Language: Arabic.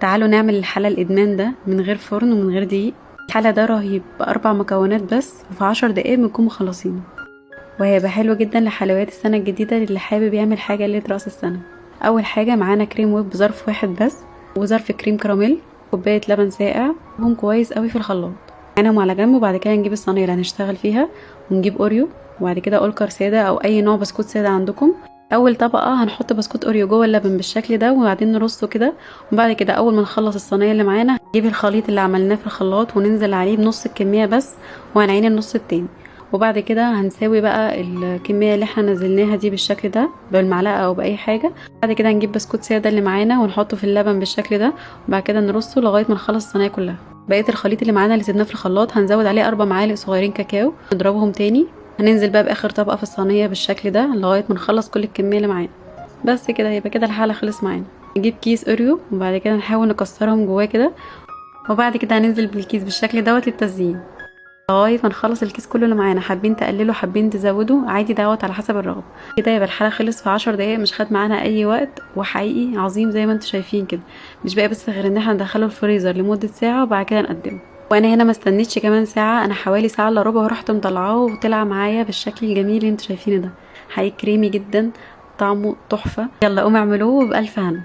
تعالوا نعمل الحلا الادمان ده من غير فرن ومن غير دقيق. الحلا ده رهيب ب4 مكونات بس، وفي 10 دقايق بنكون مخلصينه، وهيبقى حلو جدا لحلويات السنه الجديده للي حابب يعمل حاجه ليله راس السنه. اول حاجه معانا كريم ويب بظرف واحد بس، وظرف كريم كراميل، كوبايه لبن ساقع، هم كويس قوي في الخلاط. معاهم على جنب. وبعد كده نجيب الصينيه اللي هنشتغل فيها، ونجيب اوريو، وبعد كده اولكر ساده او اي نوع بسكوت ساده عندكم. اول طبقه هنحط بسكوت اوريو جوه اللبن بالشكل ده، وبعدين نرصه كده. وبعد كده اول ما نخلص الصينيه اللي معانا نجيب الخليط اللي عملناه في الخلاط وننزل عليه بنص الكميه بس، وهنعين النص التاني. وبعد كده هنساوي بقى الكميه اللي احنا نزلناها دي بالشكل ده بالمعلقه او باي حاجه. بعد كده نجيب بسكوت ساده اللي معانا ونحطه في اللبن بالشكل ده، وبعد كده نرصه لغايه ما نخلص الصينيه كلها. بقيه الخليط اللي معانا اللي سيبناه في الخلاط هنزود عليه 4 معالق صغيرين كاكاو، نضربهم تاني. هننزل بقى باخر طبقه في الصينيه بالشكل ده لغايه ما نخلص كل الكميه اللي معانا. بس كده يبقى كده الحاله خلص معانا. نجيب كيس اوريو وبعد كده نحاول نكسرهم جواه كده، وبعد كده هننزل بالكيس بالشكل دوت للتزيين لغايه ما نخلص الكيس كله اللي معانا. حابين تقللوا حابين تزودوا عادي دوت على حسب الرغبه. كده يبقى الحاله خلص في 10 دقايق، مش خد معانا اي وقت، وحقيقي عظيم زي ما انتم شايفين كده. مش بقى بس غير ان احنا ندخله الفريزر لمده ساعه وبعد كده نقدمه. وانا هنا ما استنيتش كمان ساعه، انا حوالي ساعه الا ربع ورحت مطلعاه وطلع معايا بالشكل الجميل اللي انتم شايفينه ده. حقيقي كريمي جدا، طعمه تحفه. يلا قوموا اعملوه بألف هنا.